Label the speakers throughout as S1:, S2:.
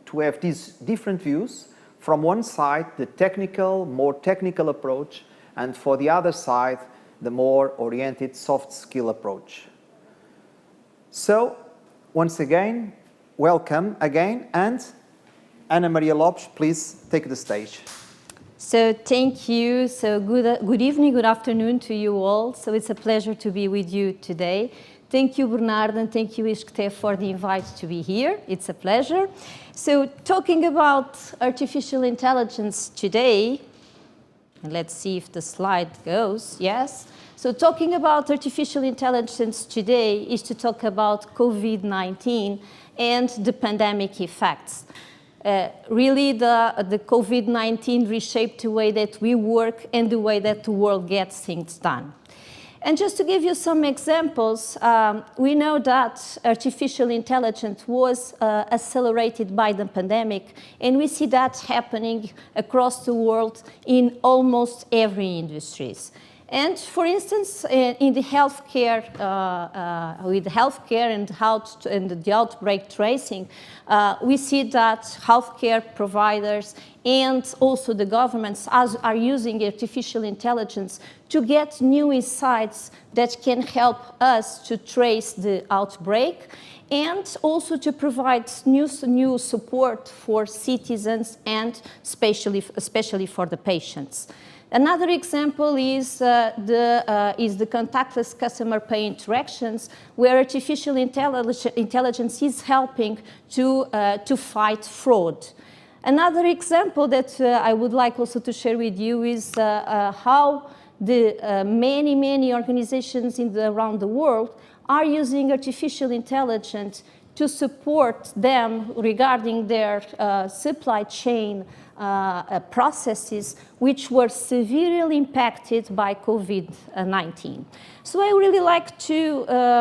S1: to have these different views. From one side, the technical, more technical approach, and for the other side, the more oriented soft skill approach. So, once again, welcome again, and Ana Maria Lopes, please take the stage.
S2: So thank you. So good evening, good afternoon to you all. So it's a pleasure to be with you today. Thank you, Bernard, and thank you, Isqueté, for the invite to be here. It's a pleasure. So talking about artificial intelligence today, and let's see if the slide goes. Yes. So talking about artificial intelligence today is to talk about COVID-19 and the pandemic effects. Really, the COVID-19 reshaped the way that we work and the way that the world gets things done. And just to give you some examples, we know that artificial intelligence was accelerated by the pandemic, and we see that happening across the world in almost every industry. And for instance, in the healthcare, with healthcare and the outbreak tracing, we see that healthcare providers and also the governments are using artificial intelligence to get new insights that can help us to trace the outbreak and also to provide new support for citizens and especially for the patients. Another example is the contactless customer pay interactions, where artificial intelligence is helping to fight fraud. Another example that I would like also to share with you is how the many organizations around the world are using artificial intelligence to support them regarding their supply chain processes which were severely impacted by COVID-19. So I really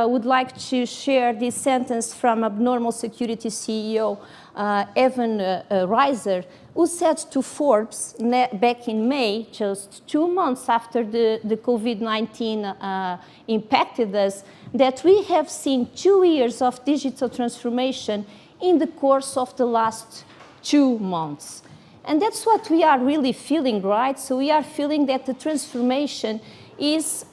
S2: would like to share this sentence from Abnormal Security CEO Evan Reiser, who said to Forbes back in May, just 2 months after the COVID-19 impacted us, that we have seen 2 years of digital transformation in the course of the last 2 months. And that's what we are really feeling, right? So we are feeling that the transformation is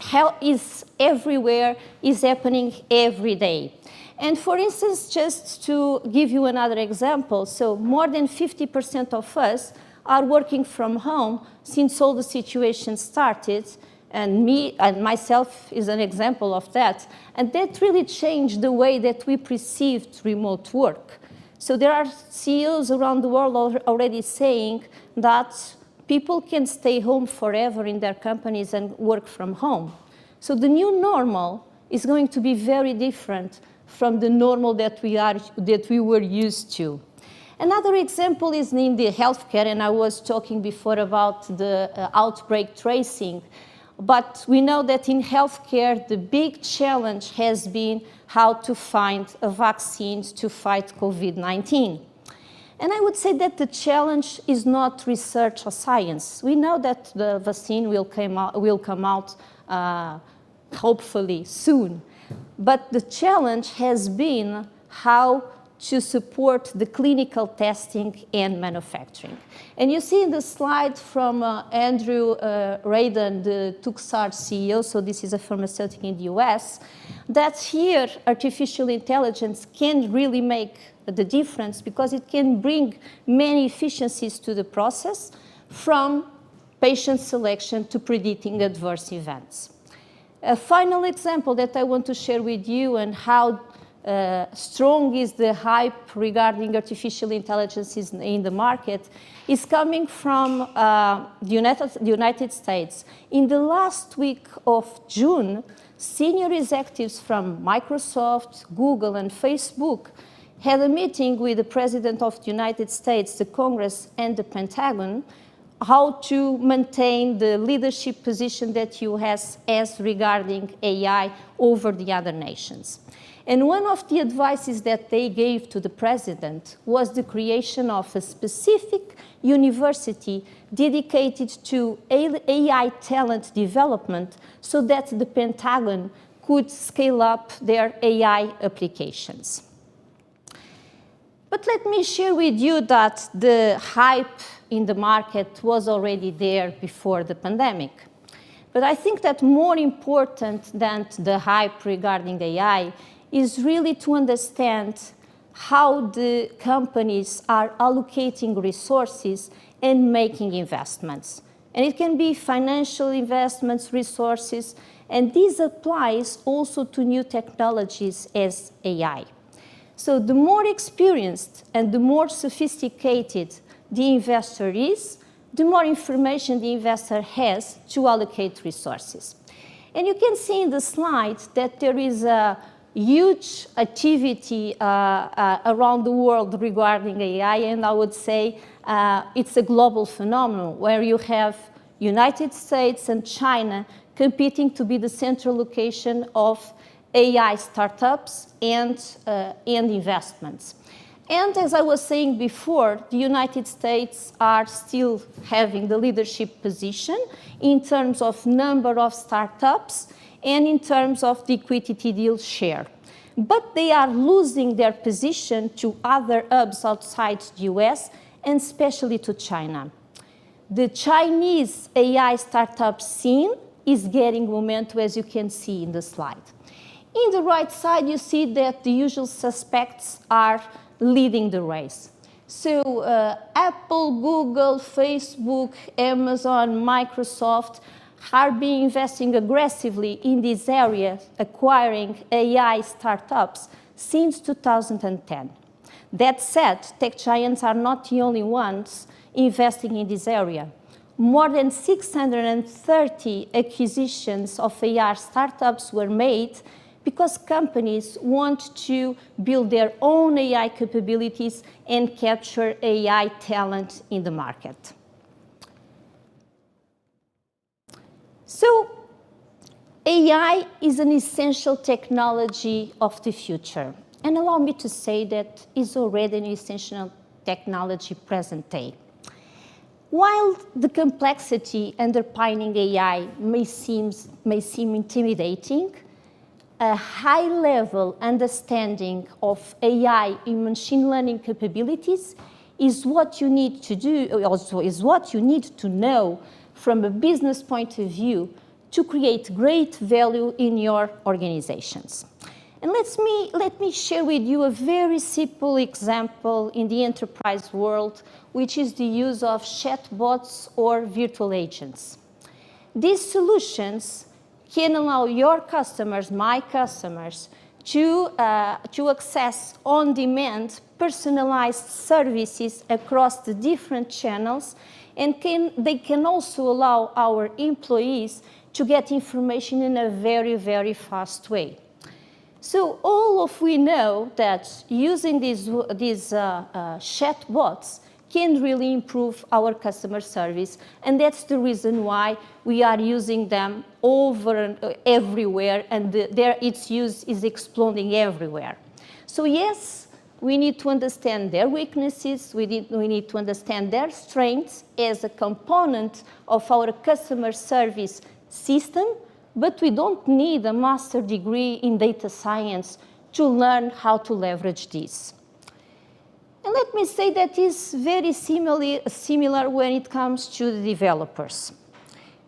S2: everywhere, is happening every day. And for instance, just to give you another example, so more than 50% of us are working from home since all the situation started, and me and myself is an example of that. And that really changed the way that we perceived remote work. So there are CEOs around the world already saying that people can stay home forever in their companies and work from home. So the new normal is going to be very different from the normal that we were used to. Another example is in the healthcare, and I was talking before about the outbreak tracing. But we know that in healthcare, the big challenge has been how to find a vaccine to fight COVID-19. And I would say that the challenge is not research or science. We know that the vaccine will come out hopefully soon. But the challenge has been how to support the clinical testing and manufacturing. And you see in the slide from Andrew Radon, the Tuxar CEO, so this is a pharmaceutical in the US, that here artificial intelligence can really make the difference because it can bring many efficiencies to the process, from patient selection to predicting adverse events. A final example that I want to share with you and how strong is the hype regarding artificial intelligence in the market is coming from the United States. In the last week of June, senior executives from Microsoft, Google, and Facebook had a meeting with the President of the United States, the Congress, and the Pentagon, how to maintain the leadership position that US has regarding AI over the other nations. And one of the advices that they gave to the president was the creation of a specific university dedicated to AI talent development so that the Pentagon could scale up their AI applications. But let me share with you that the hype in the market was already there before the pandemic. But I think that more important than the hype regarding AI is really to understand how the companies are allocating resources and making investments. And it can be financial investments, resources, and this applies also to new technologies as AI. So the more experienced and the more sophisticated the investor is, the more information the investor has to allocate resources. And you can see in the slide that there is a huge activity around the world regarding AI, and I would say it's a global phenomenon where you have United States and China competing to be the central location of AI startups and investments. And as I was saying before, the United States are still having the leadership position in terms of number of startups and in terms of the equity deal share. But they are losing their position to other hubs outside the US and especially to China. The Chinese AI startup scene is getting momentum, as you can see in the slide. In the right side, you see that the usual suspects are leading the race. So Apple, Google, Facebook, Amazon, Microsoft are being investing aggressively in this area, acquiring AI startups since 2010. That said, tech giants are not the only ones investing in this area. More than 630 acquisitions of AI startups were made because companies want to build their own AI capabilities and capture AI talent in the market. So, AI is an essential technology of the future. And allow me to say that it's already an essential technology present day. While the complexity underpinning AI may seem intimidating, a high-level understanding of AI in machine learning capabilities is what you need to do, also is what you need to know from a business point of view to create great value in your organizations. And let me share with you a very simple example in the enterprise world, which is the use of chatbots or virtual agents. These solutions can allow your customers, my customers, to access on-demand personalized services across the different channels, and they can also allow our employees to get information in a very, very fast way. So all of we know that using these chatbots can really improve our customer service, and that's the reason why we are using them over and everywhere, and its use is exploding everywhere. So yes, we need to understand their weaknesses, we need to understand their strengths as a component of our customer service system, but we don't need a master degree in data science to learn how to leverage this. And let me say that is very similar when it comes to the developers,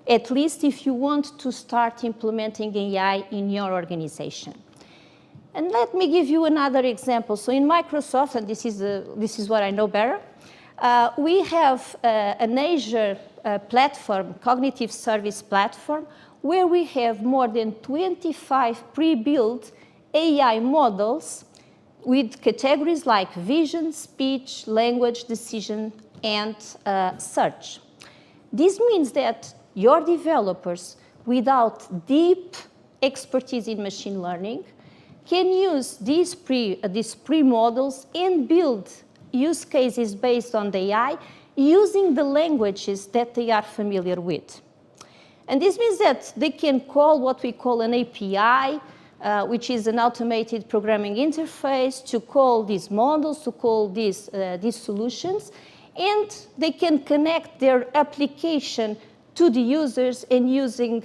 S2: at least if you want to start implementing AI in your organization. And let me give you another example. So in Microsoft, and this is what I know better, we have an Azure platform, cognitive service platform, where we have more than 25 pre-built AI models with categories like vision, speech, language, decision, and search. This means that your developers, without deep expertise in machine learning, can use these pre-models and build use cases based on the AI using the languages that they are familiar with. And this means that they can call what we call an API, which is an automated programming interface, to call these models, to call these solutions, and they can connect their application to the users and using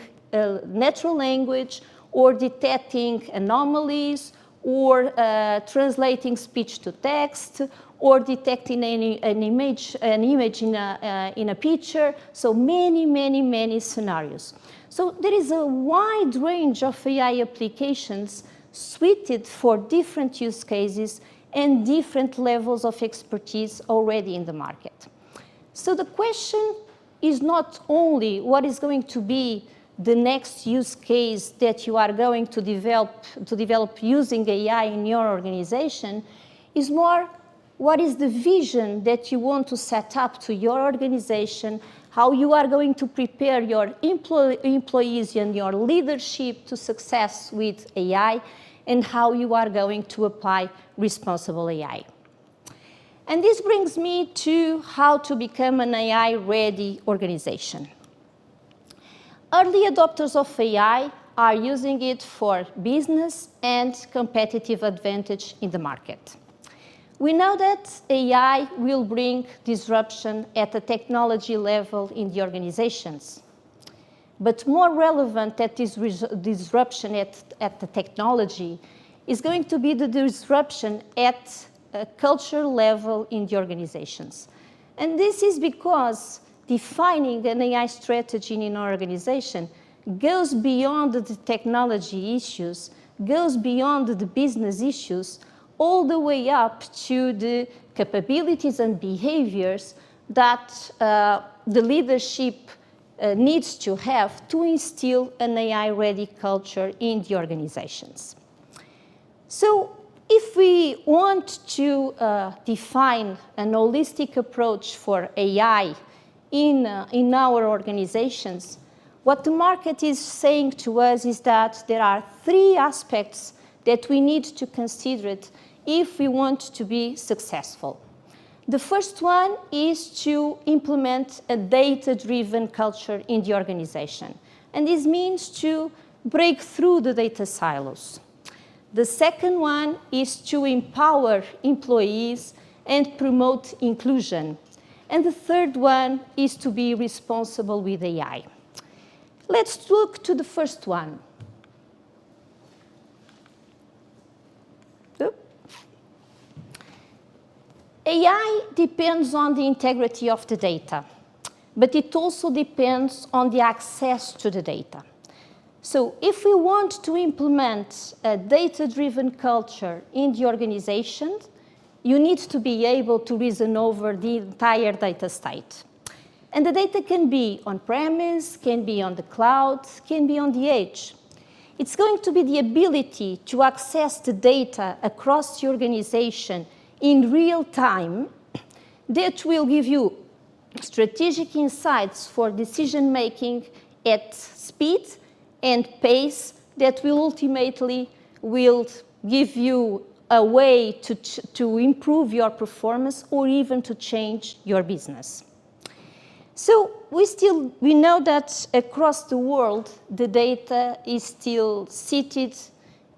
S2: natural language or detecting anomalies or translating speech to text or detecting an image in a picture. So many scenarios. So there is a wide range of AI applications suited for different use cases and different levels of expertise already in the market. So the question is not only what is going to be the next use case that you are going to develop using AI in your organization, is more what is the vision that you want to set up to your organization, how you are going to prepare your employees and your leadership to success with AI, and how you are going to apply responsible AI. And this brings me to how to become an AI-ready organization. Early adopters of AI are using it for business and competitive advantage in the market. We know that AI will bring disruption at the technology level in the organizations. But more relevant than this disruption at the technology is going to be the disruption at a culture level in the organizations. And this is because defining an AI strategy in an organization goes beyond the technology issues, goes beyond the business issues, all the way up to the capabilities and behaviors that the leadership needs to have to instill an AI-ready culture in the organizations. So if we want to define an holistic approach for AI in our organizations, what the market is saying to us is that there are 3 aspects that we need to consider if we want to be successful. The first one is to implement a data-driven culture in the organization. And this means to break through the data silos. The second one is to empower employees and promote inclusion. And the third one is to be responsible with AI. Let's look to the first one. AI depends on the integrity of the data, but it also depends on the access to the data. So if we want to implement a data-driven culture in the organization, you need to be able to reason over the entire data state. And the data can be on-premise, can be on the cloud, can be on the edge. It's going to be the ability to access the data across the organization in real time that will give you strategic insights for decision-making at speed and pace that will ultimately give you a way to improve your performance or even to change your business. So we know that across the world, the data is still seated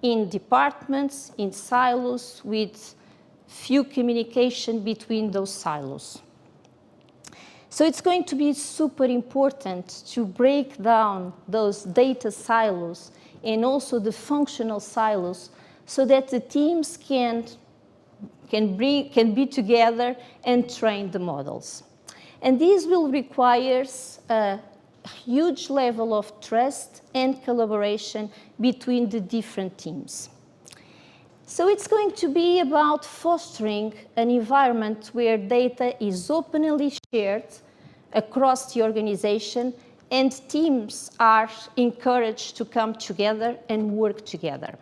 S2: in departments, in silos, with few communication between those silos. So it's going to be super important to break down those data silos and also the functional silos so that the teams can be together and train the models. And this will require a huge level of trust and collaboration between the different teams. So it's going to be about fostering an environment where data is openly shared across the organization and teams are encouraged to come together and work together.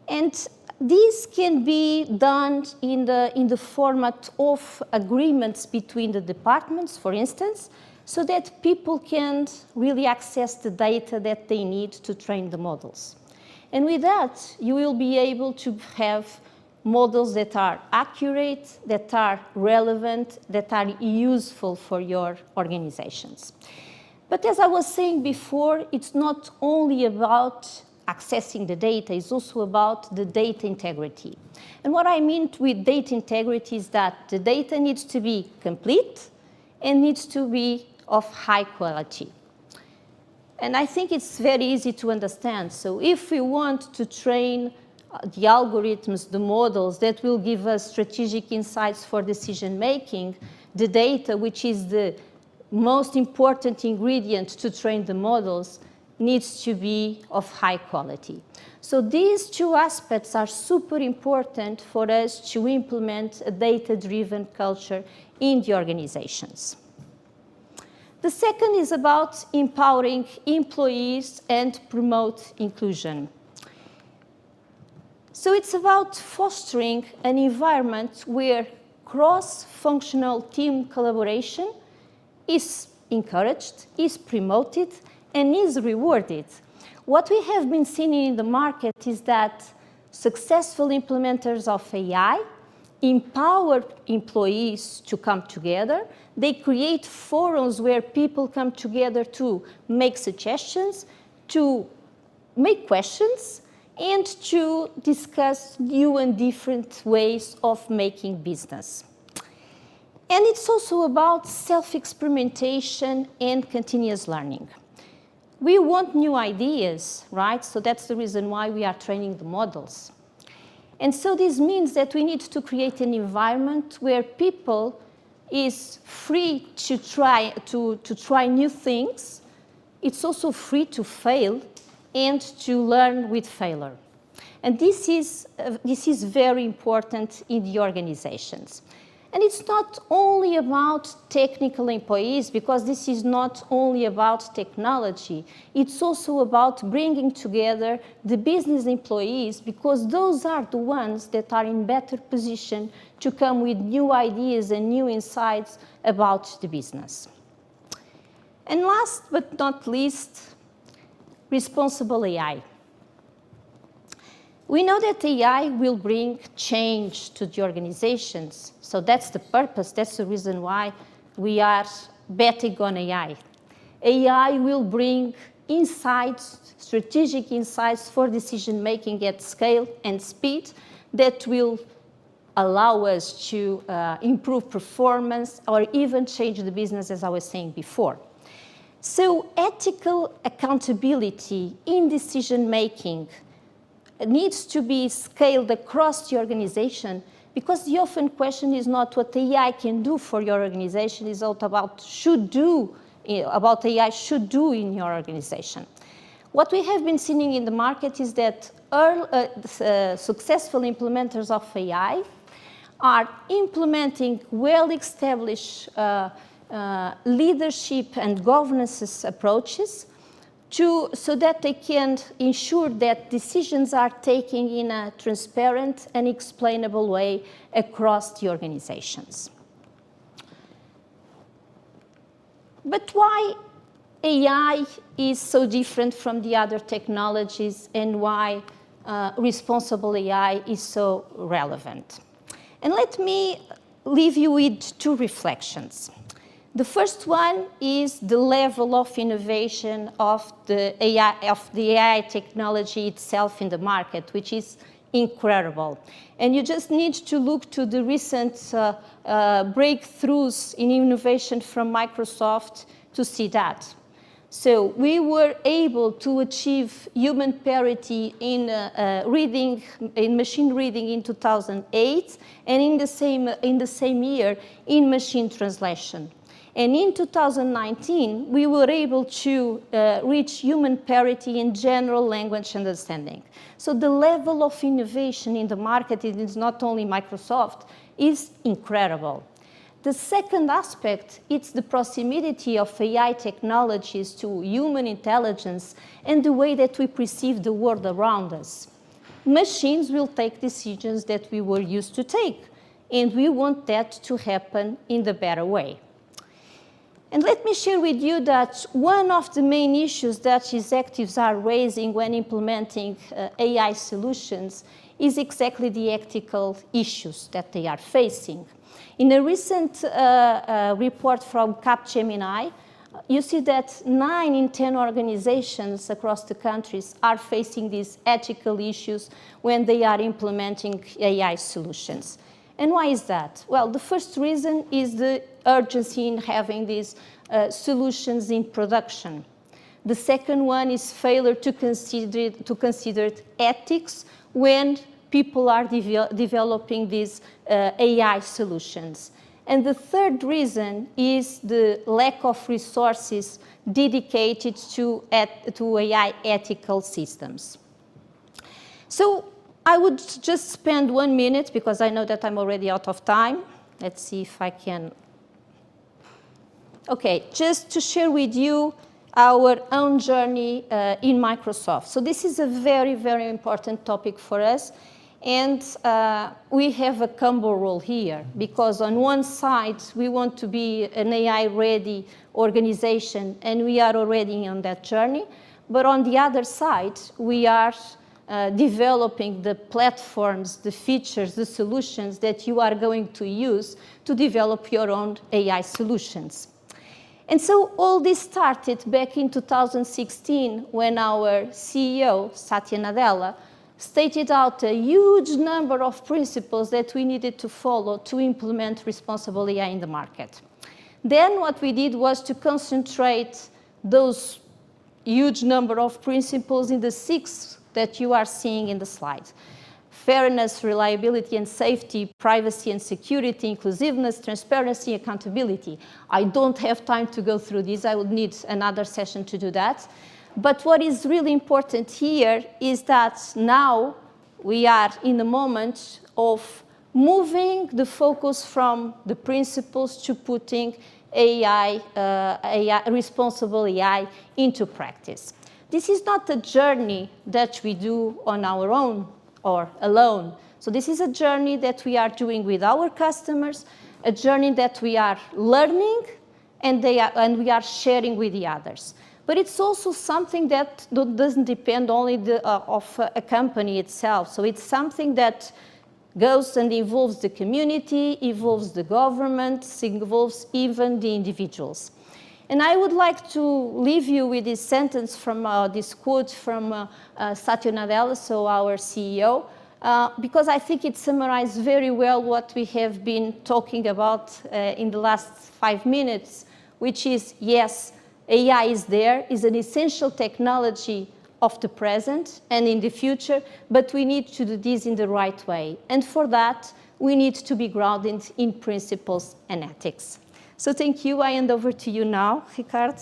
S2: And this can be done in the format of agreements between the departments, for instance, so that people can really access the data that they need to train the models. And with that, you will be able to have models that are accurate, that are relevant, that are useful for your organizations. But as I was saying before, it's not only about accessing the data, it's also about the data integrity. And what I mean with data integrity is that the data needs to be complete and needs to be of high quality. And I think it's very easy to understand. So if we want to train the algorithms, the models that will give us strategic insights for decision making, the data, which is the most important ingredient to train the models, needs to be of high quality. So these two aspects are super important for us to implement a data-driven culture in the organizations. The second is about empowering employees and promote inclusion. So it's about fostering an environment where cross-functional team collaboration is encouraged, is promoted, and is rewarded. What we have been seeing in the market is that successful implementers of AI empower employees to come together. They create forums where people come together to make suggestions, to make questions, and to discuss new and different ways of making business. And it's also about self-experimentation and continuous learning. We want new ideas, right? So that's the reason why we are training the models. And so this means that we need to create an environment where people is free to try new things. It's also free to fail and to learn with failure. And this is very important in the organizations. And it's not only about technical employees, because this is not only about technology. It's also about bringing together the business employees, because those are the ones that are in better position to come with new ideas and new insights about the business. And last but not least, responsible AI. We know that AI will bring change to the organizations. So that's the purpose, that's the reason why we are betting on AI. AI will bring insights, strategic insights for decision making at scale and speed that will allow us to improve performance or even change the business, as I was saying before. So ethical accountability in decision making needs to be scaled across the organization, because the often question is not what AI can do for your organization, it's all about what AI should do in your organization. What we have been seeing in the market is that successful implementers of AI are implementing well-established leadership and governance approaches so that they can ensure that decisions are taken in a transparent and explainable way across the organizations. But why AI is so different from the other technologies, and why responsible AI is so relevant? And let me leave you with two reflections. The first one is the level of innovation of the AI technology itself in the market, which is incredible. And you just need to look to the recent breakthroughs in innovation from Microsoft to see that. So we were able to achieve human parity in machine reading in 2008, and in the same year in machine translation. And in 2019, we were able to reach human parity in general language understanding. So the level of innovation in the market, it is not only Microsoft, is incredible. The second aspect, it's the proximity of AI technologies to human intelligence and the way that we perceive the world around us. Machines will take decisions that we were used to take, and we want that to happen in the better way. And let me share with you that one of the main issues that executives are raising when implementing AI solutions is exactly the ethical issues that they are facing. In a recent report from Capgemini, you see that 9 in 10 organizations across the countries are facing these ethical issues when they are implementing AI solutions. And why is that? Well, the first reason is the urgency in having these solutions in production. The second one is failure to consider ethics when people are developing these AI solutions. And the third reason is the lack of resources dedicated to AI ethical systems. So I would just spend 1 minute, because I know that I'm already out of time. Let's see if I can. Okay, just to share with you our own journey in Microsoft. So this is a very, very important topic for us. And we have a combo role here, because on one side, we want to be an AI-ready organization, and we are already on that journey. But on the other side, we are developing the platforms, the features, the solutions that you are going to use to develop your own AI solutions. And so all this started back in 2016 when our CEO, Satya Nadella, stated out a huge number of principles that we needed to follow to implement responsible AI in the market. Then what we did was to concentrate those huge number of principles in the 6 that you are seeing in the slide. Fairness, reliability and safety, privacy and security, inclusiveness, transparency, accountability. I don't have time to go through these. I would need another session to do that. But what is really important here is that now we are in the moment of moving the focus from the principles to putting responsible AI into practice. This is not a journey that we do on our own or alone. So this is a journey that we are doing with our customers, a journey that we are learning and we are sharing with the others. But it's also something that doesn't depend only of a company itself. So it's something that goes and involves the community, involves the government, involves even the individuals. And I would like to leave you with this sentence from this quote from Satya Nadella, so our CEO, because I think it summarizes very well what we have been talking about in the last 5 minutes, which is, yes, AI is there, is an essential technology of the present and in the future, but we need to do this in the right way. And for that, we need to be grounded in principles and ethics. So thank you. I hand over to you now, Ricardo.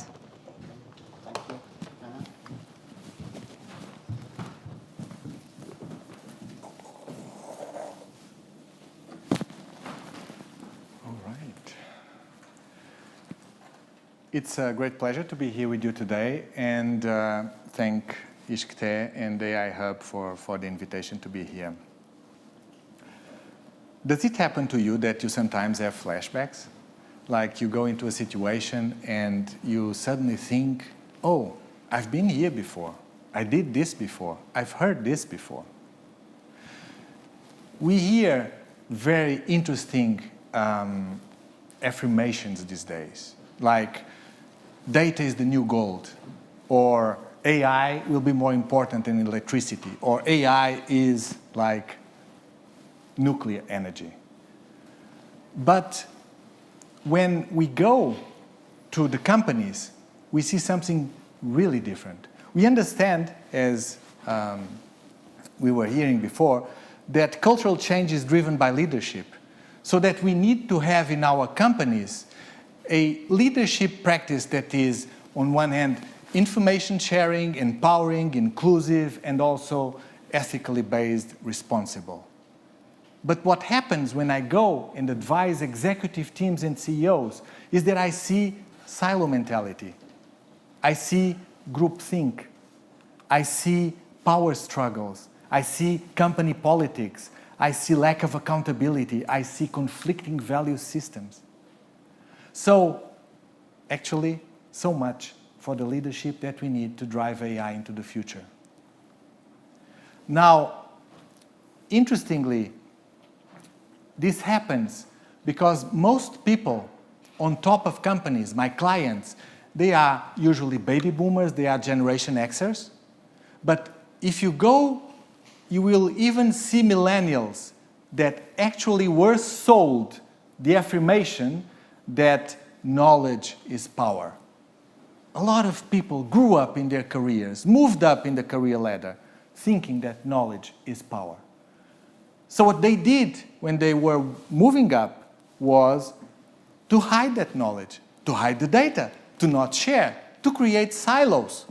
S1: Thank you, Anna.
S3: All right. It's a great pleasure to be here with you today, and thank ISCTE and AI Hub for the invitation to be here. Does it happen to you that you sometimes have flashbacks? Like you go into a situation and you suddenly think, oh, I've been here before. I did this before. I've heard this before. We hear very interesting affirmations these days, like data is the new gold, or AI will be more important than electricity, or AI is like nuclear energy. But when we go to the companies, we see something really different. We understand, as we were hearing before, that cultural change is driven by leadership, so that we need to have in our companies a leadership practice that is, on one hand, information sharing, empowering, inclusive, and also ethically based, responsible. But what happens when I go and advise executive teams and CEOs is that I see silo mentality. I see groupthink. I see power struggles. I see company politics. I see lack of accountability. I see conflicting value systems. So, actually, so much for the leadership that we need to drive AI into the future. Now, interestingly, this happens because most people on top of companies, my clients, they are usually baby boomers, they are Generation Xers. But if you go, you will even see millennials that actually were sold the affirmation that knowledge is power. A lot of people grew up in their careers, moved up in the career ladder, thinking that knowledge is power. So what they did when they were moving up was to hide that knowledge, to hide the data, to not share, to create silos.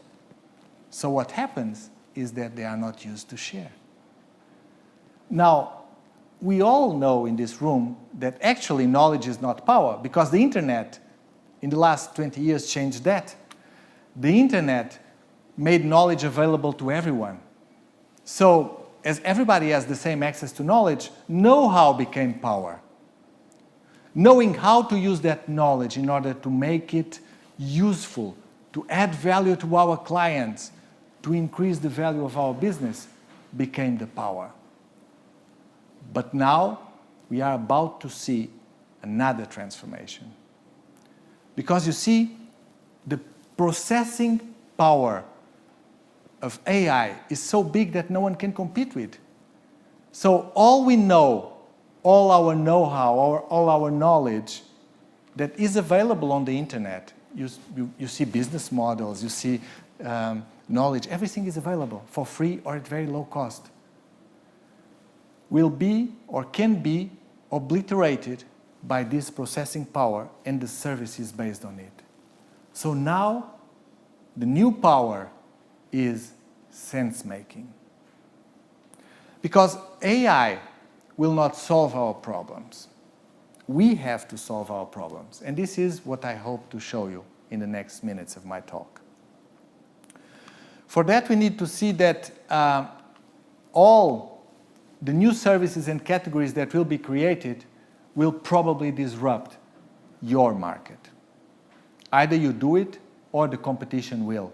S3: So what happens is that they are not used to share. Now, we all know in this room that actually knowledge is not power, because the internet in the last 20 years changed that. The internet made knowledge available to everyone. So as everybody has the same access to knowledge, know-how became power. Knowing how to use that knowledge in order to make it useful, to add value to our clients, to increase the value of our business, became the power. But now we are about to see another transformation. Because you see, the processing power of AI is so big that no one can compete with. So all we know, all our know-how, all our knowledge that is available on the internet, you see business models, you see knowledge, everything is available for free or at very low cost, will be or can be obliterated by this processing power and the services based on it. So now the new power is sense-making. Because AI will not solve our problems. We have to solve our problems. And this is what I hope to show you in the next minutes of my talk. For that, we need to see that all the new services and categories that will be created will probably disrupt your market. Either you do it or the competition will.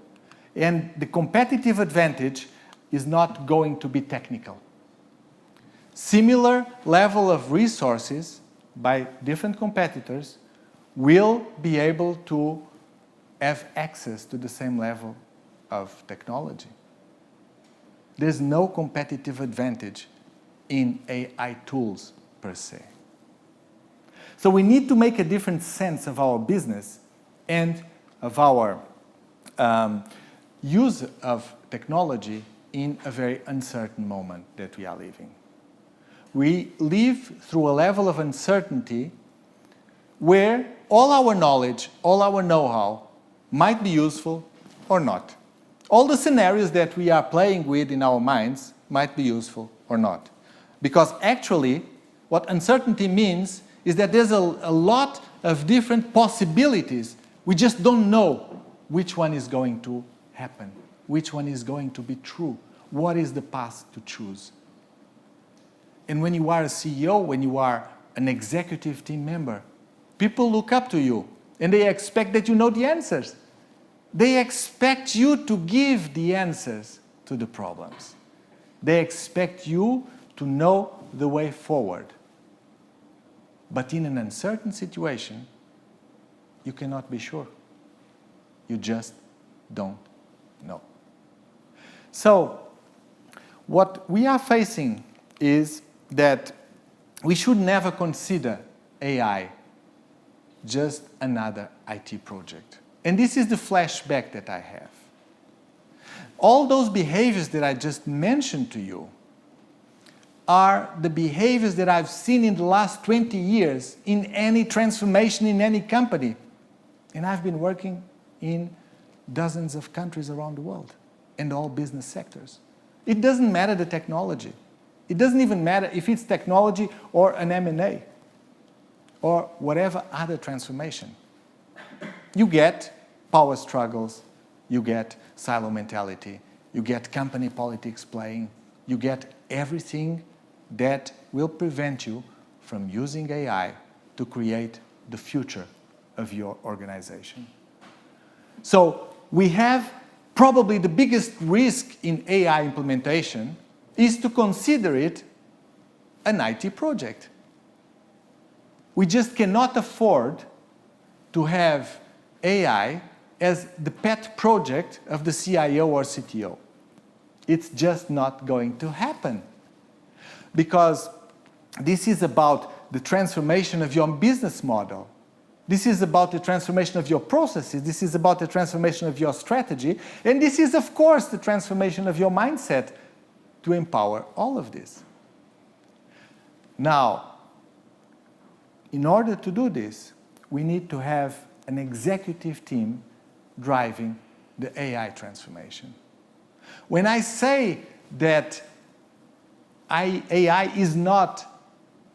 S3: And the competitive advantage is not going to be technical. Similar level of resources by different competitors will be able to have access to the same level of technology. There's no competitive advantage in AI tools per se. So we need to make a different sense of our business and of our use of technology in a very uncertain moment that we are living. We live through a level of uncertainty where all our knowledge, all our know-how might be useful or not. All the scenarios that we are playing with in our minds might be useful or not. Because actually, what uncertainty means is that there's a lot of different possibilities. We just don't know which one is going to happen, which one is going to be true, what is the path to choose. And when you are a CEO, when you are an executive team member, people look up to you and they expect that you know the answers. They expect you to give the answers to the problems. They expect you to know the way forward. But in an uncertain situation, you cannot be sure. You just don't know. So, what we are facing is that we should never consider AI just another IT project. And this is the flashback that I have. All those behaviors that I just mentioned to you are the behaviors that I've seen in the last 20 years in any transformation in any company. And I've been working in dozens of countries around the world and all business sectors. It doesn't matter the technology. It doesn't even matter if it's technology or an M&A or whatever other transformation. You get power struggles, you get silo mentality, you get company politics playing, you get everything that will prevent you from using AI to create the future of your organization. So we have probably the biggest risk in AI implementation is to consider it an IT project. We just cannot afford to have AI as the pet project of the CIO or CTO. It's just not going to happen. Because this is about the transformation of your business model. This is about the transformation of your processes. This is about the transformation of your strategy. And this is, of course, the transformation of your mindset to empower all of this. Now, in order to do this, we need to have an executive team driving the AI transformation. When I say that AI is not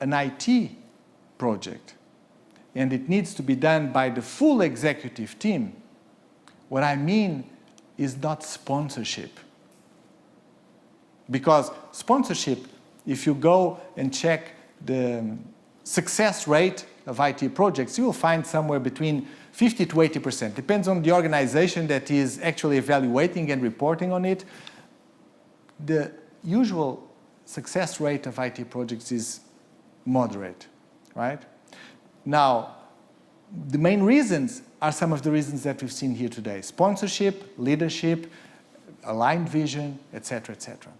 S3: an IT project and it needs to be done by the full executive team, what I mean is not sponsorship. Because sponsorship, if you go and check the success rate of IT projects, you will find somewhere between 50 to 80%. Depends on the organization that is actually evaluating and reporting on it. The usual success rate of IT projects is moderate, right? Now, the main reasons are some of the reasons that we've seen here today. Sponsorship, leadership, aligned vision, etc., etc.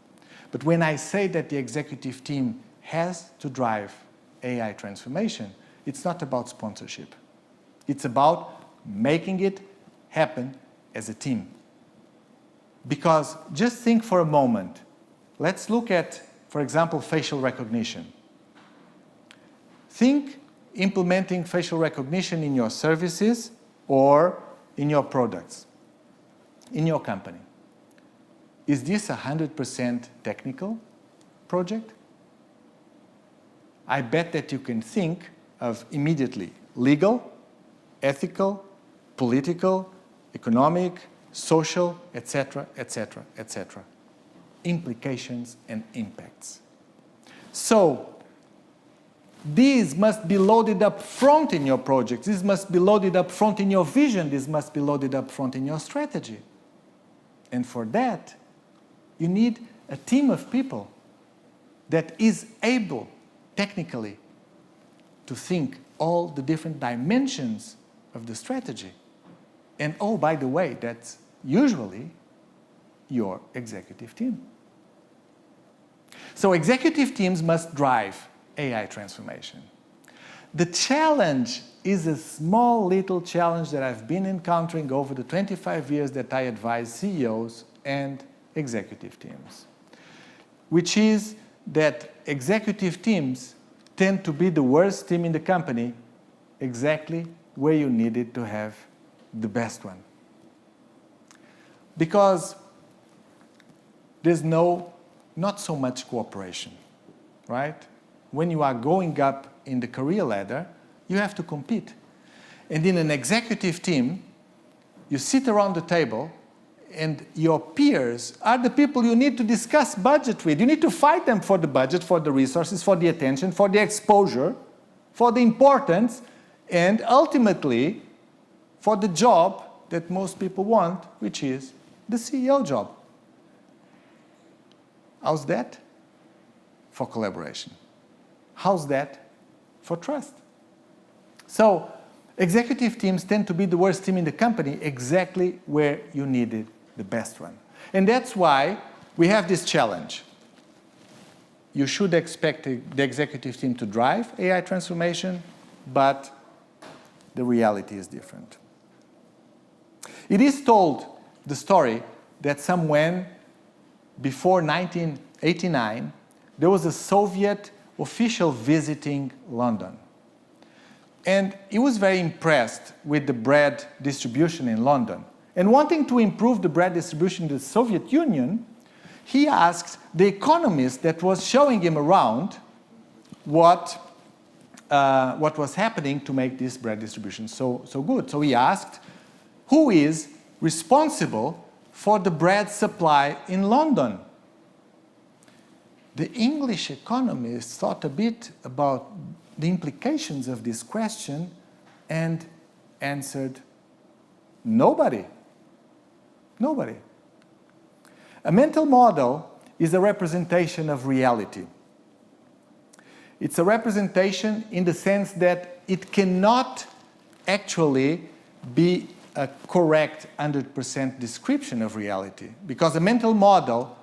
S3: But when I say that the executive team has to drive AI transformation, it's not about sponsorship. It's about making it happen as a team. Because just think for a moment. Let's look at, for example, facial recognition. Think implementing facial recognition in your services or in your products, in your company. Is this a 100% technical project? I bet that you can think of immediately legal, ethical, political, economic, social, etc., etc., etc. Implications and impacts. So, these must be loaded up front in your projects. This must be loaded up front in your vision. This must be loaded up front in your strategy. And for that, you need a team of people that is able, technically, to think all the different dimensions of the strategy. And oh, by the way, that's usually your executive team. So executive teams must drive AI transformation. The challenge is a small little challenge that I've been encountering over the 25 years that I advise CEOs and executive teams, which is that executive teams tend to be the worst team in the company, exactly where you needed to have the best one. Because there's not so much cooperation, right? When you are going up in the career ladder, you have to compete. And in an executive team, you sit around the table and your peers are the people you need to discuss budget with. You need to fight them for the budget, for the resources, for the attention, for the exposure, for the importance, and ultimately for the job that most people want, which is the CEO job. How's that? For collaboration. How's that for trust? So, executive teams tend to be the worst team in the company, exactly where you needed the best one. And that's why we have this challenge. You should expect the executive team to drive AI transformation, but the reality is different. It is told, the story, that somewhere before 1989, there was a Soviet official visiting London. And he was very impressed with the bread distribution in London. And wanting to improve the bread distribution in the Soviet Union, he asked the economist that was showing him around what was happening to make this bread distribution so good. So he asked, who is responsible for the bread supply in London? The English economist thought a bit about the implications of this question and answered, nobody. Nobody. A mental model is a representation of reality. It's a representation in the sense that it cannot actually be a correct 100% description of reality, because a mental model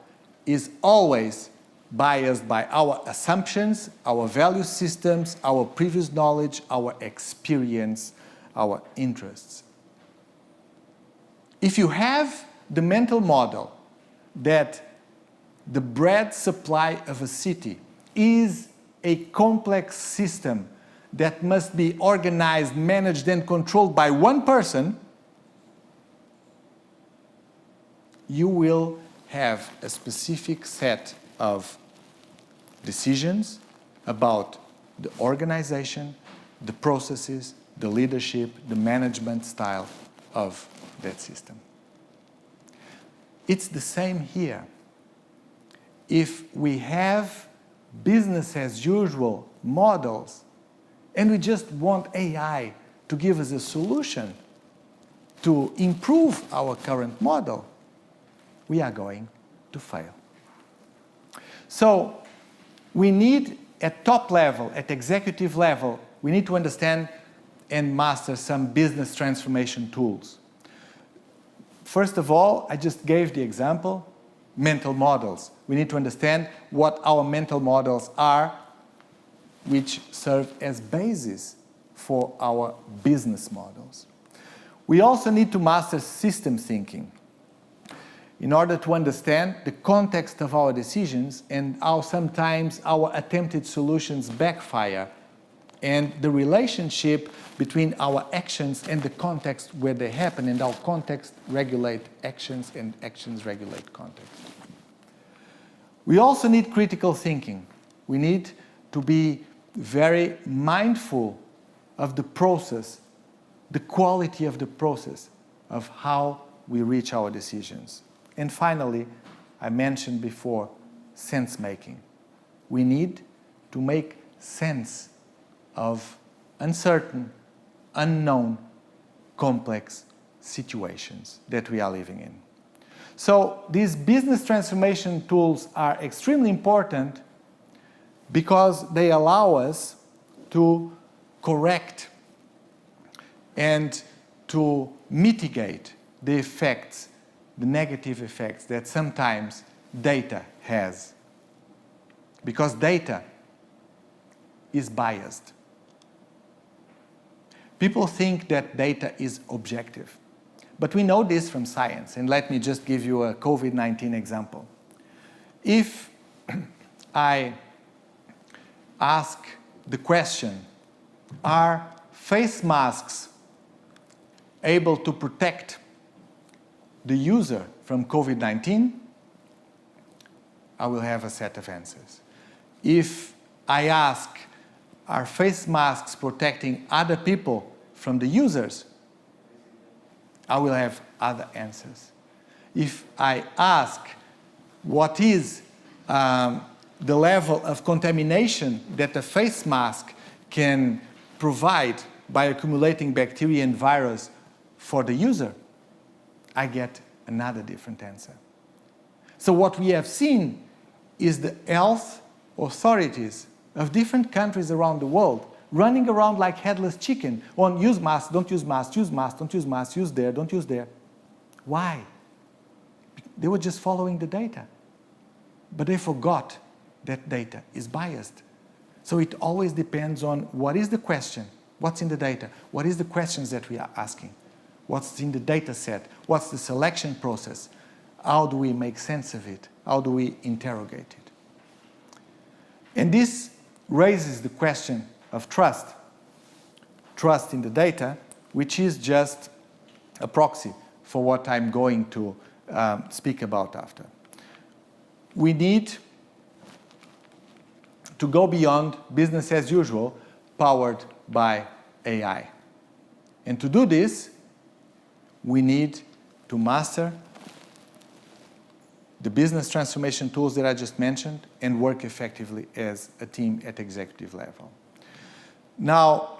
S3: is always biased by our assumptions, our value systems, our previous knowledge, our experience, our interests. If you have the mental model that the bread supply of a city is a complex system that must be organized, managed, and controlled by one person, you will have a specific set of decisions about the organization, the processes, the leadership, the management style of that system. It's the same here. If we have business as usual models and we just want AI to give us a solution to improve our current model, we are going to fail. So we need, at top level, at executive level, we need to understand and master some business transformation tools. First of all, I just gave the example, mental models. We need to understand what our mental models are, which serve as basis for our business models. We also need to master system thinking in order to understand the context of our decisions and how sometimes our attempted solutions backfire, and the relationship between our actions and the context where they happen, and how context regulate actions and actions regulate context. We also need critical thinking. We need to be very mindful of the process, the quality of the process of how we reach our decisions. And finally, I mentioned before, sense making. We need to make sense of uncertain, unknown, complex situations that we are living in. So these business transformation tools are extremely important because they allow us to correct and to mitigate the effects, the negative effects that sometimes data has. Because data is biased. People think that data is objective. But we know this from science, and let me just give you a COVID-19 example. If I ask the question, are face masks able to protect the user from COVID-19? I will have a set of answers. If I ask, are face masks protecting other people from the users? I will have other answers. If I ask, what is the level of contamination that a face mask can provide by accumulating bacteria and virus for the user, I get another different answer. So what we have seen is the health authorities of different countries around the world running around like headless chicken on use mask, don't use mask, use mask, don't use mask, use there, don't use there. Why? They were just following the data. But they forgot that data is biased. So it always depends on what is the question, what's in the data, what is the questions that we are asking, what's in the data set, what's the selection process, how do we make sense of it, how do we interrogate it. And this raises the question of trust. Trust in the data, which is just a proxy for what I'm going to speak about after. We need to go beyond business as usual, powered by AI. And to do this, we need to master the business transformation tools that I just mentioned and work effectively as a team at executive level. Now,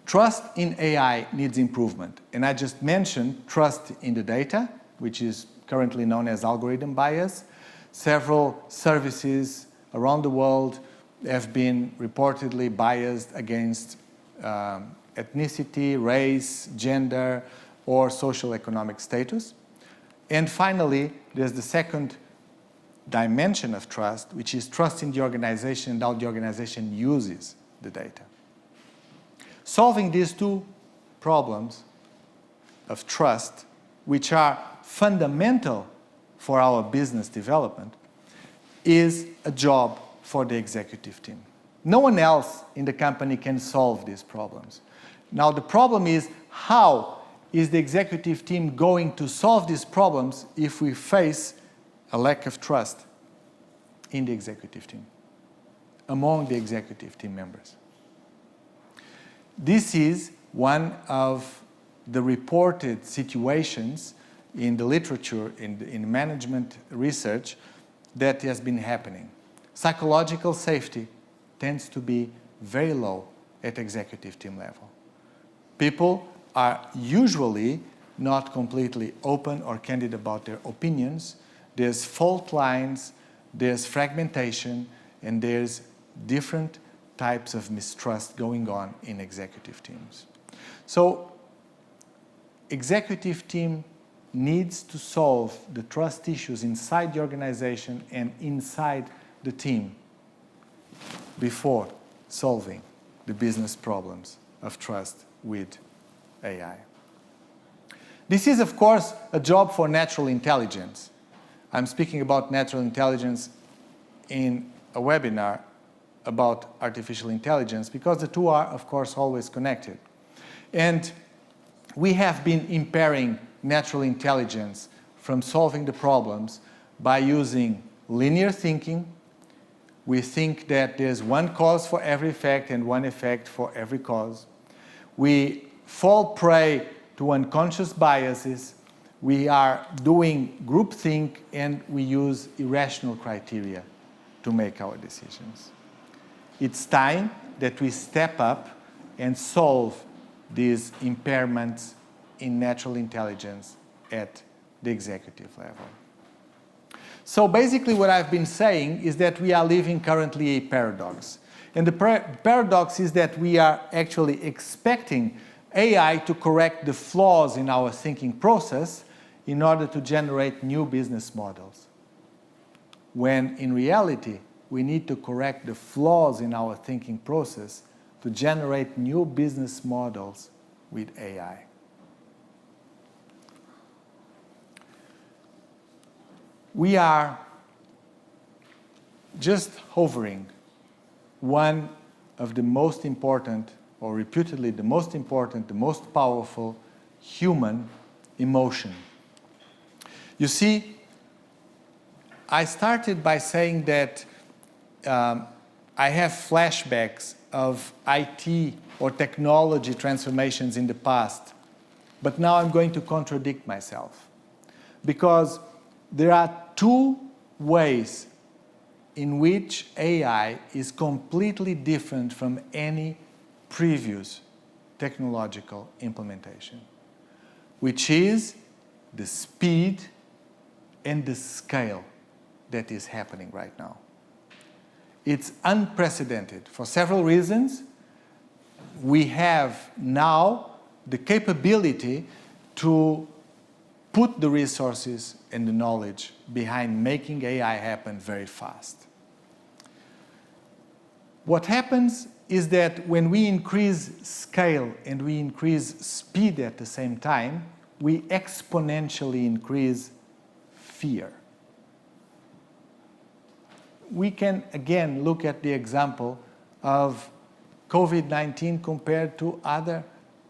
S3: trust in AI needs improvement. And I just mentioned trust in the data, which is currently known as algorithm bias. Several services around the world have been reportedly biased against ethnicity, race, gender, or social economic status. And finally, there's the second dimension of trust, which is trust in the organization and how the organization uses the data. Solving these two problems of trust, which are fundamental for our business development, is a job for the executive team. No one else in the company can solve these problems. Now, the problem is, how is the executive team going to solve these problems if we face a lack of trust in the executive team, among the executive team members? This is one of the reported situations in the literature, in management research, that has been happening. Psychological safety tends to be very low at executive team level. People are usually not completely open or candid about their opinions. There's fault lines, there's fragmentation, and there's different types of mistrust going on in executive teams. So, executive team needs to solve the trust issues inside the organization and inside the team before solving the business problems of trust with AI. This is, of course, a job for natural intelligence. I'm speaking about natural intelligence in a webinar about artificial intelligence because the two are, of course, always connected. And we have been impairing natural intelligence from solving the problems by using linear thinking. We think that there's one cause for every effect and one effect for every cause. We fall prey to unconscious biases. We are doing groupthink, and we use irrational criteria to make our decisions. It's time that we step up and solve these impairments in natural intelligence at the executive level. So basically what I've been saying is that we are living currently a paradox. And the paradox is that we are actually expecting AI to correct the flaws in our thinking process in order to generate new business models. When in reality, we need to correct the flaws in our thinking process to generate new business models with AI. We are just hovering one of the most important, or reputedly the most important, the most powerful human emotion. You see, I started by saying that I have flashbacks of IT or technology transformations in the past, but now I'm going to contradict myself, because there are two ways in which AI is completely different from any previous technological implementation, which is the speed and the scale that is happening right now. It's unprecedented for several reasons. We have now the capability to put the resources and the knowledge behind making AI happen very fast. What happens is that when we increase scale and we increase speed at the same time, we exponentially increase fear. We can again look at the example of COVID-19 compared to other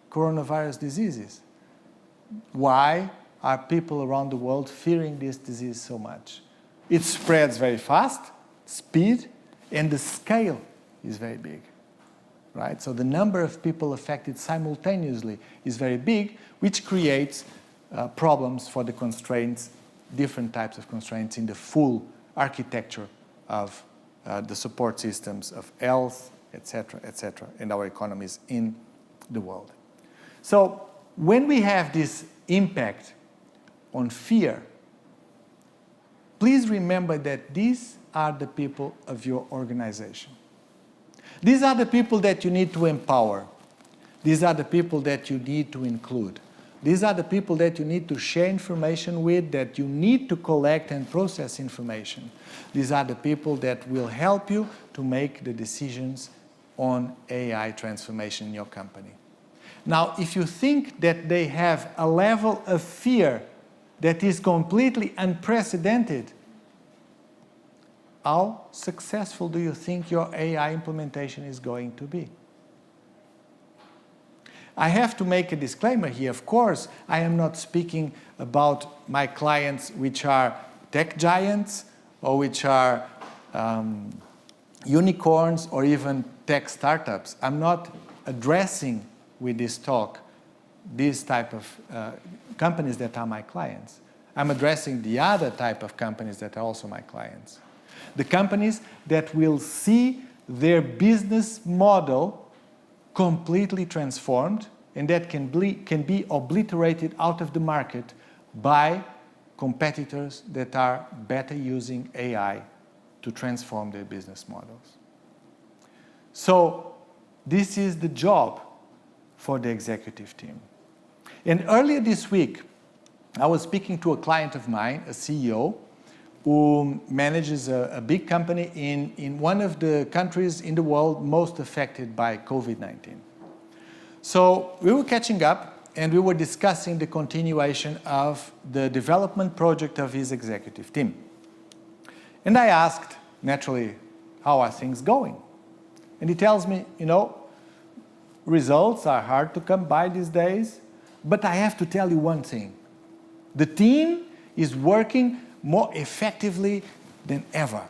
S3: coronavirus diseases. Why are people around the world fearing this disease so much? It spreads very fast, speed, and the scale is very big, right? So the number of people affected simultaneously is very big, which creates problems for the constraints, different types of constraints in the full architecture of the support systems of health, etc., and our economies in the world. So when we have this impact on fear, please remember that these are the people of your organization. These are the people that you need to empower. These are the people that you need to include. These are the people that you need to share information with, that you need to collect and process information. These are the people that will help you to make the decisions on AI transformation in your company. Now, if you think that they have a level of fear that is completely unprecedented, how successful do you think your AI implementation is going to be? I have to make a disclaimer here. Of course, I am not speaking about my clients which are tech giants or which are unicorns or even tech startups. I'm not addressing with this talk these type of companies that are my clients. I'm addressing the other type of companies that are also my clients. The companies that will see their business model completely transformed and that can be obliterated out of the market by competitors that are better using AI to transform their business models. So this is the job for the executive team. And earlier this week, I was speaking to a client of mine, a CEO, who manages a big company in one of the countries in the world most affected by COVID-19. So we were catching up and we were discussing the continuation of the development project of his executive team. And I asked, naturally, how are things going? And he tells me, you know, results are hard to come by these days, but I have to tell you one thing. The team is working more effectively than ever.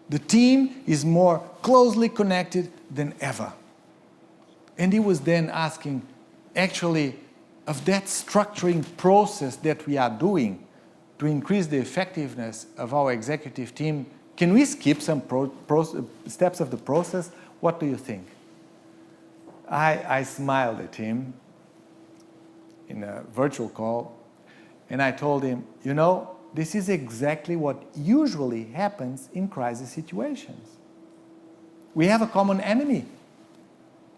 S3: The team is more closely connected than ever. And he was then asking, actually, of that structuring process that we are doing to increase the effectiveness of our executive team, can we skip some steps of the process? What do you think? I smiled at him in a virtual call, and I told him, you know, this is exactly what usually happens in crisis situations. We have a common enemy.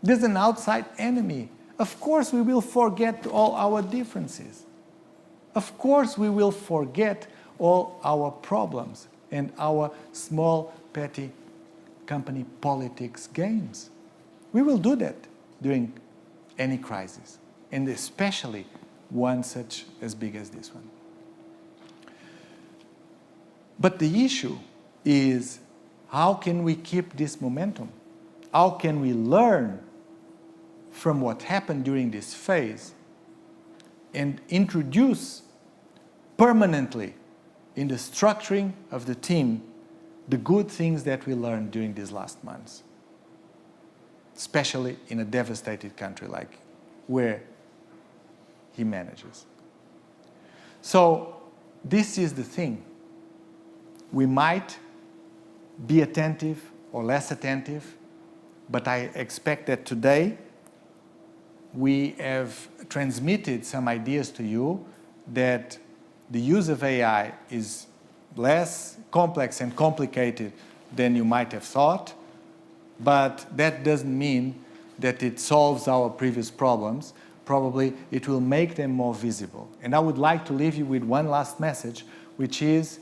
S3: There's an outside enemy. Of course we will forget all our differences. Of course we will forget all our problems and our small, petty company politics games. We will do that during any crisis, and especially one such as big as this one. But the issue is, how can we keep this momentum? How can we learn from what happened during this phase and introduce permanently in the structuring of the team the good things that we learned during these last months, especially in a devastated country like where he manages. So this is the thing. We might be attentive or less attentive, but I expect that today we have transmitted some ideas to you that the use of AI is less complex and complicated than you might have thought, but that doesn't mean that it solves our previous problems. Probably it will make them more visible. And I would like to leave you with one last message, which is,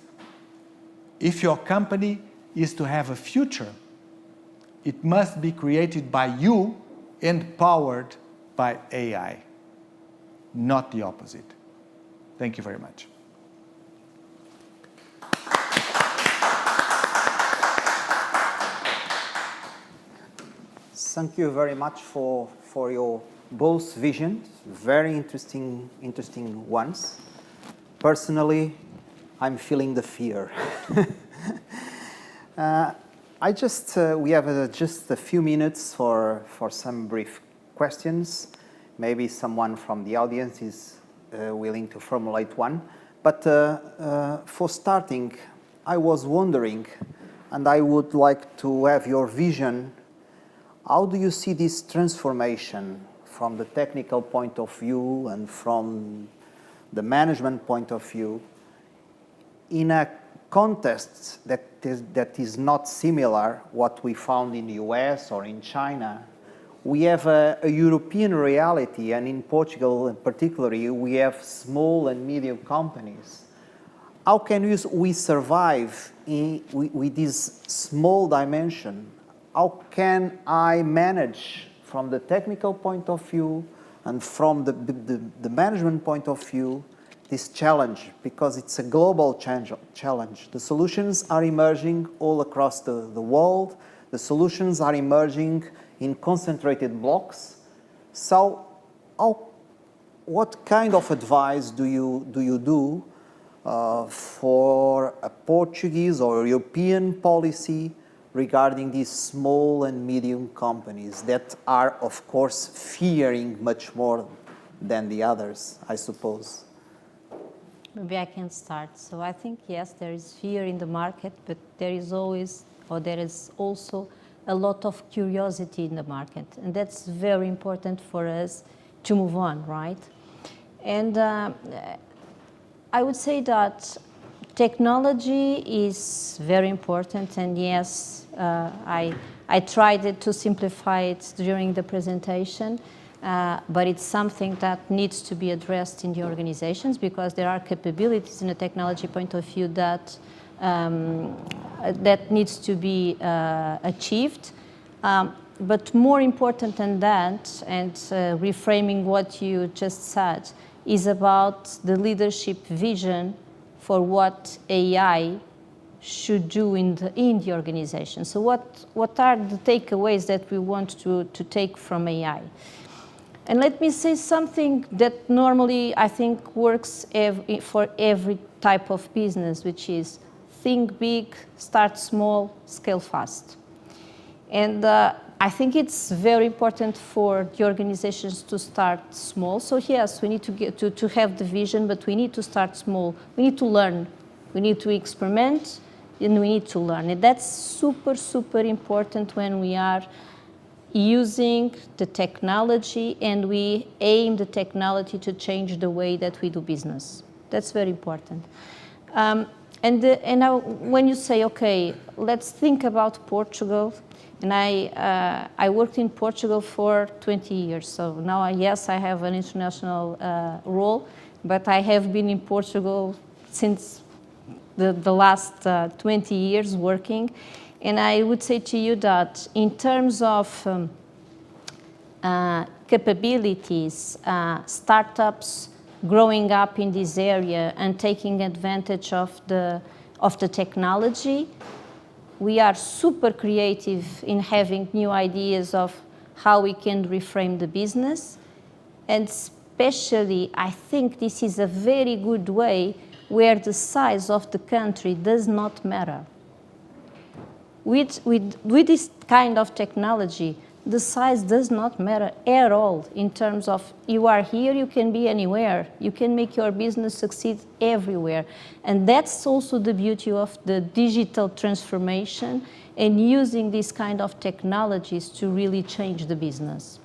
S3: if your company is to have a future, it must be created by you and powered by AI, not the opposite. Thank you very much.
S1: Thank you very much for your both visions, very interesting ones. Personally, I'm feeling the fear. We have just a few minutes for some brief questions. Maybe someone from the audience is willing to formulate one. But for starting, I was wondering, and I would like to have your vision, how do you see this transformation from the technical point of view and from the management point of view in a context that is not similar what we found in the US or in China? We have a European reality, and in Portugal in particular, we have small and medium companies. How can we survive with this small dimension? How can I manage from the technical point of view and from the management point of view this challenge, because it's a global challenge. The solutions are emerging all across the world. The solutions are emerging in concentrated blocks. So what kind of advice do you do for a Portuguese or European policy regarding these small and medium companies that are, of course, fearing much more than the others, I suppose?
S2: Maybe I can start. So I think, yes, there is fear in the market, but there is always, or there is also a lot of curiosity in the market. And that's very important for us to move on, right? And I would say that technology is very important, and yes, I tried to simplify it during the presentation, but it's something that needs to be addressed in the organizations, because there are capabilities in a technology point of view that that needs to be achieved. But more important than that, and reframing what you just said, is about the leadership vision for what AI should do in the organization. So what are the takeaways that we want to take from AI? And let me say something that normally I think works for every type of business, which is think big, start small, scale fast. And I think it's very important for the organizations to start small. So yes, we need to have the vision, but we need to start small. We need to learn. We need to experiment, and we need to learn. And that's super, super important when we are using the technology and we aim the technology to change the way that we do business. That's very important. And now when you say, okay, let's think about Portugal, and I worked in Portugal for 20 years, so now, yes, I have an international role, but I have been in Portugal since the last 20 years working. And I would say to you that in terms of capabilities, startups growing up in this area and taking advantage of the technology, we are super creative in having new ideas of how we can reframe the business. And especially, I think this is a very good way where the size of the country does not matter. With this kind of technology, the size does not matter at all in terms of you are here, you can be anywhere. You can make your business succeed everywhere. And that's also the beauty of the digital transformation and using these kind of technologies to really change the business.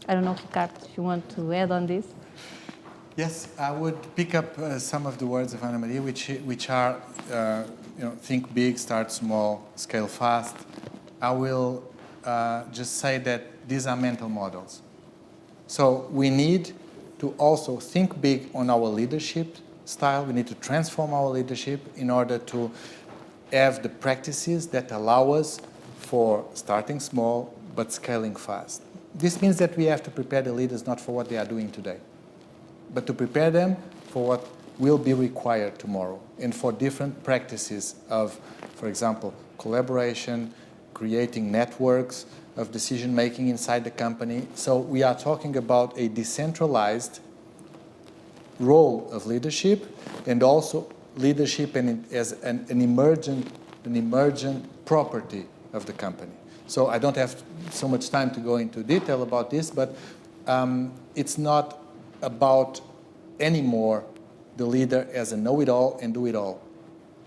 S2: I don't know, Ricardo, if you want to add on this.
S3: Yes, I would pick up some of the words of Ana Maria, which are, think big, start small, scale fast. I will just say that these are mental models. So we need to also think big on our leadership style. We need to transform our leadership in order to have the practices that allow us for starting small but scaling fast. This means that we have to prepare the leaders not for what they are doing today, but to prepare them for what will be required tomorrow and for different practices of, for example, collaboration, creating networks of decision-making inside the company. So we are talking about a decentralized role of leadership and also leadership as an emergent property of the company. So I don't have so much time to go into detail about this, but it's not about anymore the leader as a know-it-all and do-it-all.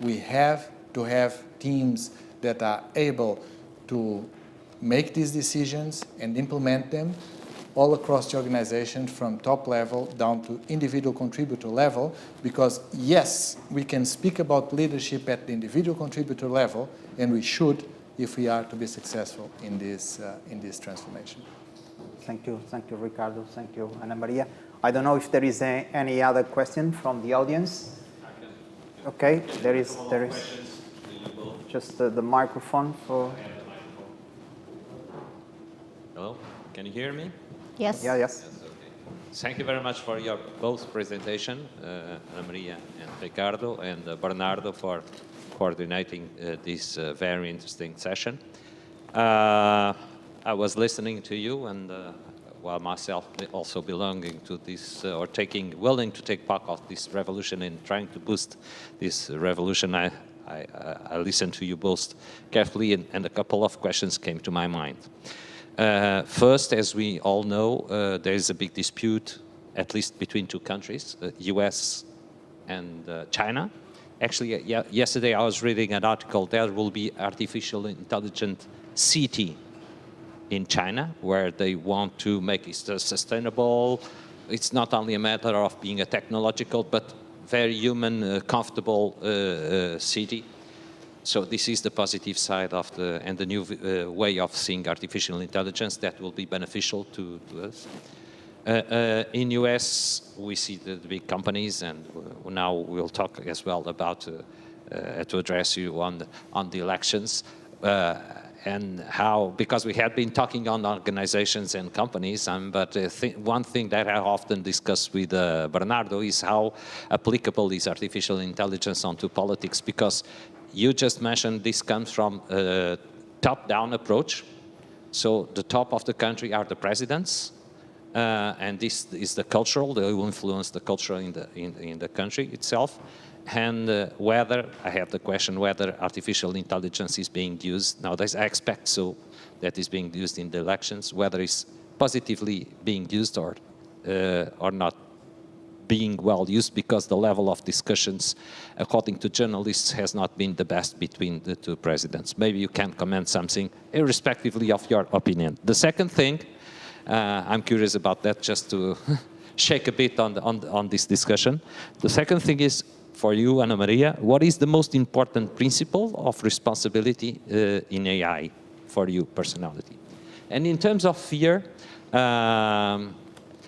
S3: We have to have teams that are able to make these decisions and implement them all across the organization from top level down to individual contributor level, because yes, we can speak about leadership at the individual contributor level, and we should if we are to be successful in this transformation.
S1: Thank you, Ricardo. Thank you, Ana Maria. I don't know if there is any other question from the audience. Okay, there is just the microphone for.
S4: Hello, can you hear me?
S2: Yes.
S1: Yes.
S4: Yes, okay. Thank you very much for your both presentation, Ana Maria and Ricardo, and Bernardo for coordinating this very interesting session. I was listening to you, and while myself also belonging to this, or willing to take part of this revolution and trying to boost this revolution, I listened to you both carefully, and a couple of questions came to my mind. First, as we all know, there is a big dispute, at least between two countries, US and China. Actually, yesterday I was reading an article. There will be artificial intelligent city in China, where they want to make it sustainable. It's not only a matter of being a technological, but very human, comfortable city. So this is the positive side of and the new way of seeing artificial intelligence that will be beneficial to us. In US, we see the big companies, and now we'll talk as well about to address you on the elections. And how, because we have been talking on organizations and companies, but one thing that I often discuss with Bernardo is how applicable is artificial intelligence onto politics, because you just mentioned this comes from a top-down approach. So the top of the country are the presidents, and this is the cultural, they will influence the culture in the country itself. And whether, I have the question, whether artificial intelligence is being used nowadays. I expect so, that is being used in the elections, whether it's positively being used or not being well used, because the level of discussions, according to journalists, has not been the best between the two presidents. Maybe you can comment something, irrespectively of your opinion. The second thing, I'm curious about that, just to shake a bit on this discussion. The second thing is, for you, Ana Maria, what is the most important principle of responsibility in AI for you, personality? And in terms of fear,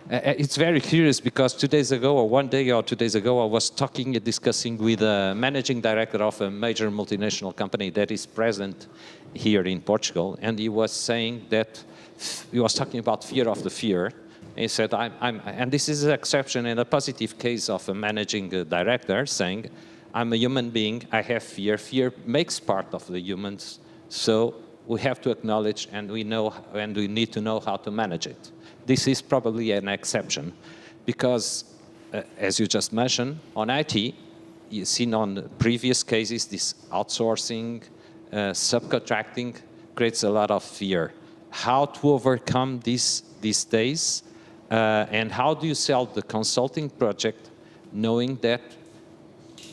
S4: it's very curious, because 2 days ago, or 1 day or 2 days ago, I was discussing with a managing director of a major multinational company that is present here in Portugal, and he was saying that, he was talking about fear of the fear. He said, and this is an exception and a positive case of a managing director saying, I'm a human being, I have fear. Fear makes part of the humans, so we have to acknowledge, and we need to know how to manage it. This is probably an exception, because as you just mentioned, on IT, you've seen on previous cases, this outsourcing, subcontracting creates a lot of fear. How to overcome this these days, and how do you sell the consulting project knowing that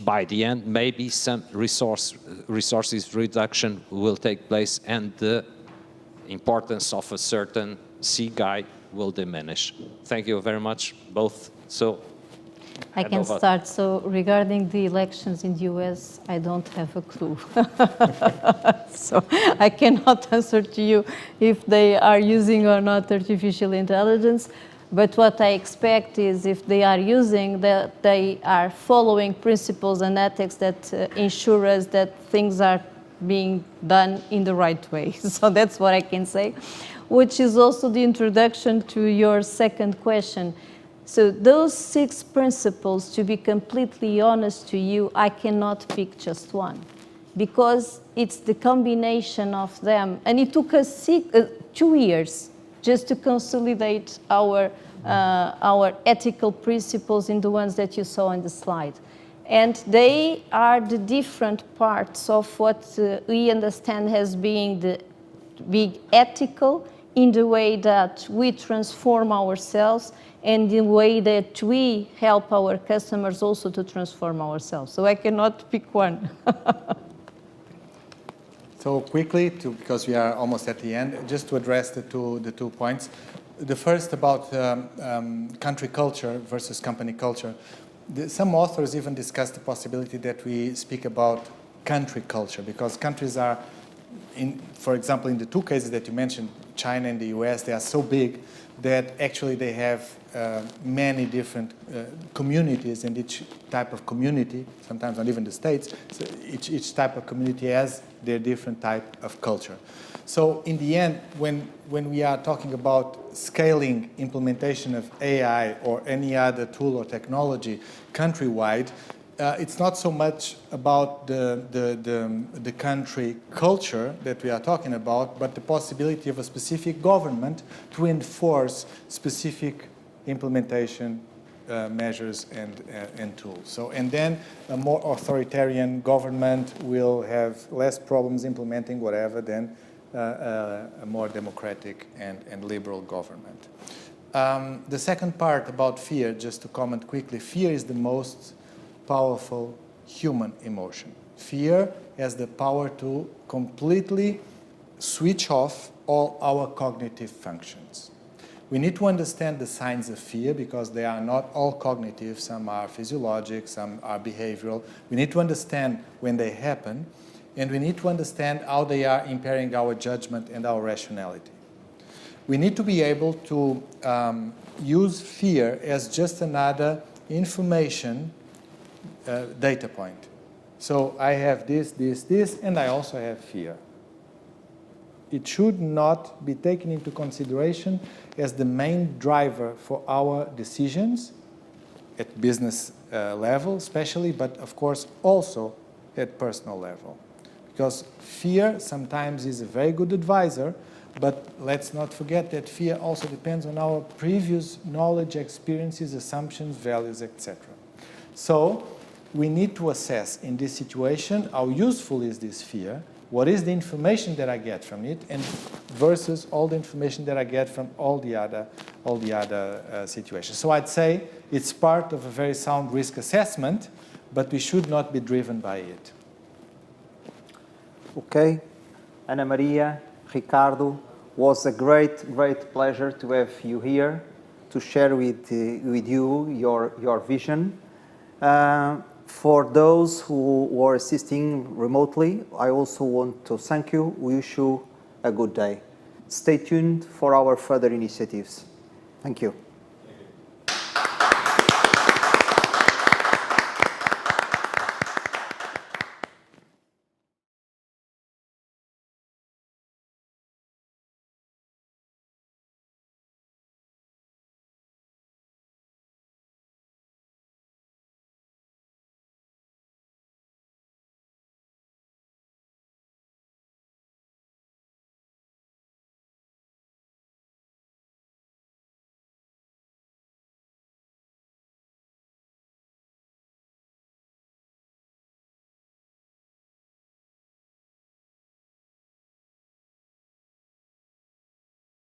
S4: by the end maybe some resources reduction will take place and the importance of a certain C guy will diminish? Thank you very much, both. So
S2: I can start. So regarding the elections in the US, I don't have a clue. So I cannot answer to you if they are using or not artificial intelligence. But what I expect is, if they are using, that they are following principles and ethics that ensure us that things are being done in the right way. So that's what I can say, which is also the introduction to your second question. So those 6 principles, to be completely honest to you, I cannot pick just one, because it's the combination of them. And it took us 2 years just to consolidate our ethical principles in the ones that you saw on the slide. And they are the different parts of what we understand as being the big ethical, in the way that we transform ourselves and the way that we help our customers also to transform ourselves. So I cannot pick one.
S3: So quickly, because we are almost at the end, just to address the two points. The first about country culture versus company culture. Some authors even discuss the possibility that we speak about country culture, because countries are, for example, in the 2 cases that you mentioned, China and the US, they are so big that actually they have many different communities, and each type of community, sometimes not even the states, so each type of community has their different type of culture. So in the end, when we are talking about scaling implementation of AI or any other tool or technology countrywide, it's not so much about the country culture that we are talking about, but the possibility of a specific government to enforce specific implementation measures and tools. So, and then a more authoritarian government will have less problems implementing whatever than a more democratic and liberal government. The second part about fear, just to comment quickly, fear is the most powerful human emotion. Fear has the power to completely switch off all our cognitive functions. We need to understand the signs of fear because they are not all cognitive. Some are physiologic, some are behavioral. We need to understand when they happen, and we need to understand how they are impairing our judgment and our rationality. We need to be able to use fear as just another information data point. So I have this, and I also have fear. It should not be taken into consideration as the main driver for our decisions at business level especially, but of course also at personal level. Because fear sometimes is a very good advisor, but let's not forget that fear also depends on our previous knowledge, experiences, assumptions, values, etc. So we need to assess in this situation how useful is this fear, what is the information that I get from it, and versus all the information that I get from all the other situations. So I'd say it's part of a very sound risk assessment, but we should not be driven by it.
S1: Okay, Ana Maria, Ricardo, was a great pleasure to have you here to share with you your vision. For those who were assisting remotely, I also want to thank you. We wish you a good day. Stay tuned for our further initiatives. Thank you.